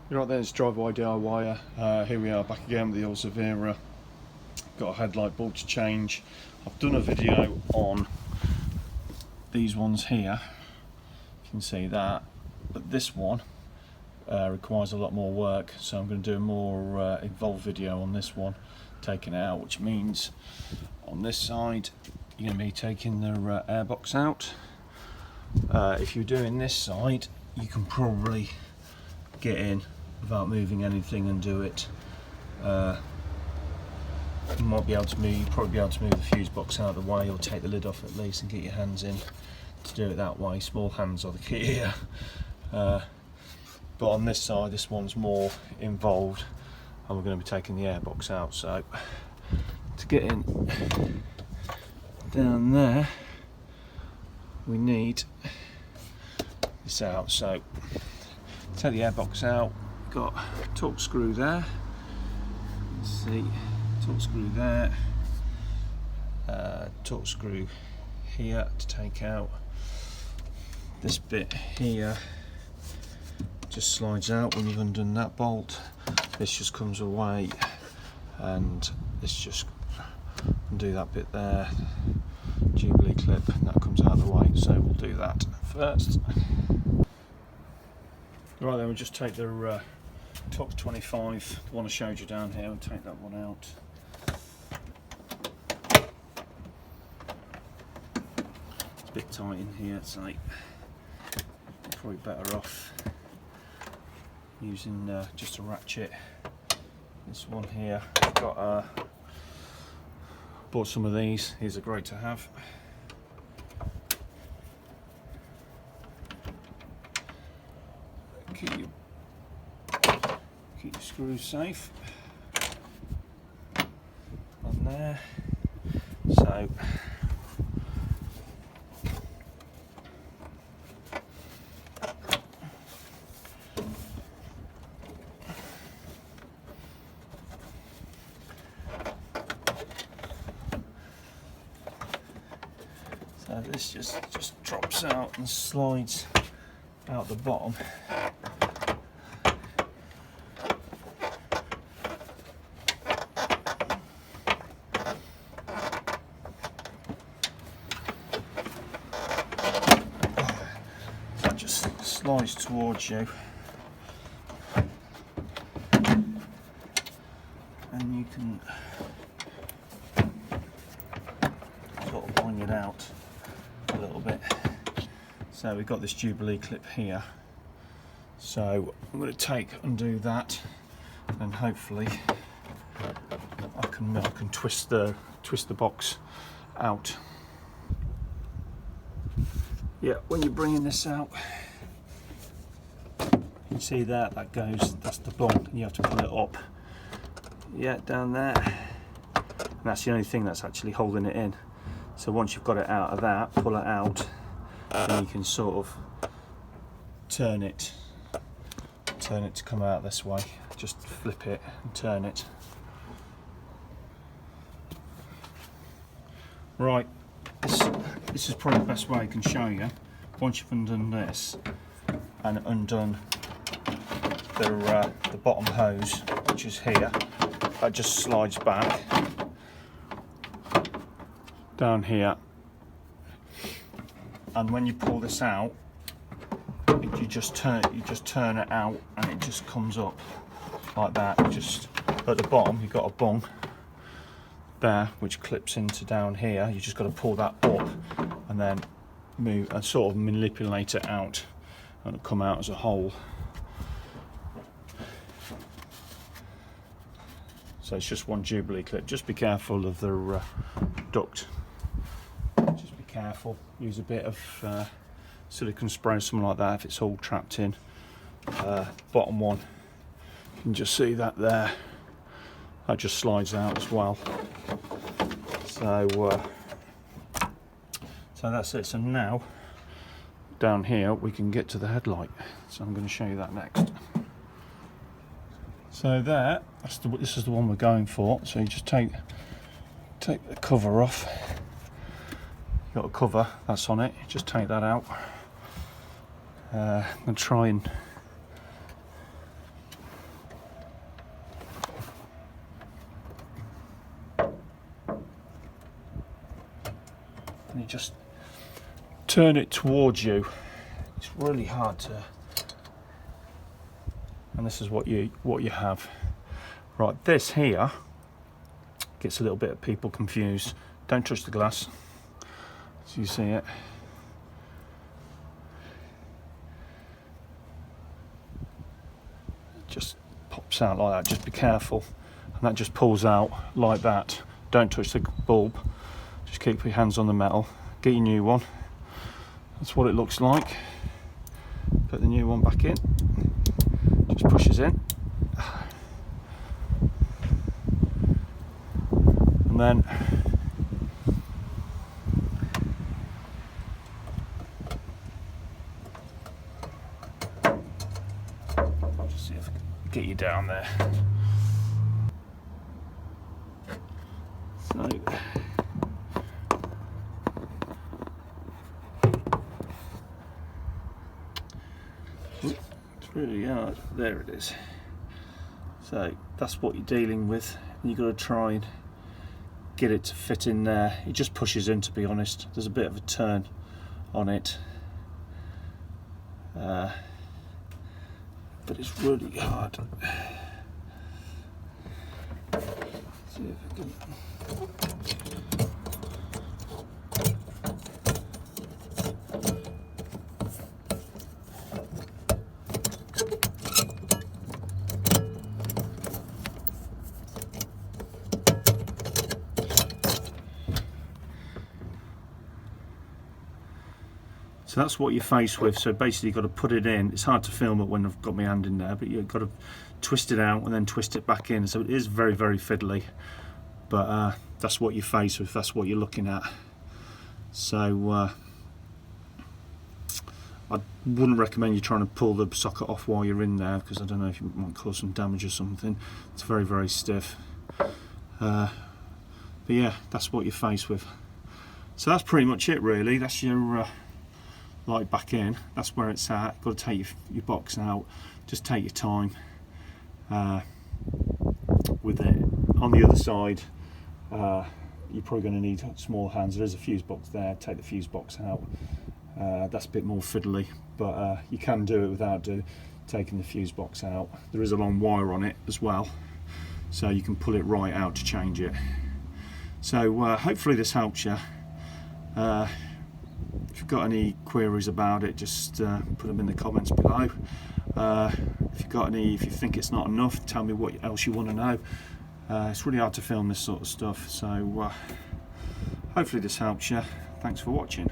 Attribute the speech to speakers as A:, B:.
A: Right, there's Drive-By DIY. Here we are back again with the old Zafira. Got a headlight bulb to change. I've done a video on these ones here, you can see that, but this one requires a lot more work, so I'm going to do a more involved video on this one, taking it out, which means on this side you're going to be taking the airbox out. If you're doing this side, you can probably get in without moving anything and do it. You might be able to move, probably be able to move the fuse box out of the way, or take the lid off at least and get your hands in to do it that way. Small hands are the key here. But on this side, this one's more involved, and we're going to be taking the airbox out. So to get in down there, we need this out. So take the airbox out. Got a torque screw there. Let's see, torque screw there. Torque screw here to take out. This bit here just slides out when you've undone that bolt. This just comes away, and this just undo that bit there. Jubilee clip, and that comes out of the way. So we'll do that first. Right then, we'll just take the top 25, the one I showed you down here, we'll take that one out. It's a bit tight in here, so probably better off using just a ratchet. This one here, I've got bought some of these are great to have. Keep your screws safe on there. So this just drops out and slides out the bottom. That just slides towards you, and you can sort of bring it out a little bit. So we've got this Jubilee clip here, so I'm going to undo that, and hopefully I can twist the box out. Yeah, when you're bringing this out, you see that goes, that's the bung, and you have to pull it up. Yeah, down there, and that's the only thing that's actually holding it in. So once you've got it out of that, pull it out, and you can sort of turn it to come out this way. Just flip it and turn it. Right, this is probably the best way I can show you. Once you've undone this and undone the bottom hose, which is here, that just slides back down here, and when you pull this out, you just turn it out, and it just comes up like that. Just at the bottom, you've got a bung there which clips into down here. You just got to pull that up and then move and sort of manipulate it out, and it'll come out as a whole. So it's just one Jubilee clip. Just be careful of the duct. Just be careful. Use a bit of silicone spray or something like that if it's all trapped in. Bottom one, you can just see that there. That just slides out as well. So that's it. So now down here we can get to the headlight. So I'm going to show you that next. So this is the one we're going for. So you just take the cover off. You've got a cover that's on it. Just take that out. I'm going to try and you just turn it towards you. It's really hard to, and this is what you have. Right, this here gets a little bit of people confused. Don't touch the glass, so you see it. It just pops out like that, just be careful. And that just pulls out like that. Don't touch the bulb, just keep your hands on the metal. Get your new one. That's what it looks like. Put the new one back in, just pushes in. And then I'll just see if I can get you down there. So it's really hard. There it is. So that's what you're dealing with, and you've got to try and get it to fit in there. It just pushes in, to be honest. There's a bit of a turn on it, but it's really hard. See if I can. So that's what you're faced with. So basically you've got to put it in. It's hard to film it when I've got my hand in there, but you've got to twist it out and then twist it back in. So it is very, very fiddly, but that's what you're faced with. That's what you're looking at. So I wouldn't recommend you trying to pull the socket off while you're in there, because I don't know if you might cause some damage or something. It's very, very stiff. But yeah, that's what you're faced with. So that's pretty much it, really. That's your light back in. That's where it's at. You've got to take your box out. Just take your time with it. On the other side, you're probably going to need small hands. There is a fuse box there. Take the fuse box out. That's a bit more fiddly, but you can do it without taking the fuse box out. There is a long wire on it as well, so you can pull it right out to change it. So hopefully this helps you. If you've got any queries about it, just put them in the comments below. If you think it's not enough, tell me what else you want to know. It's really hard to film this sort of stuff, so hopefully this helps you. Thanks for watching.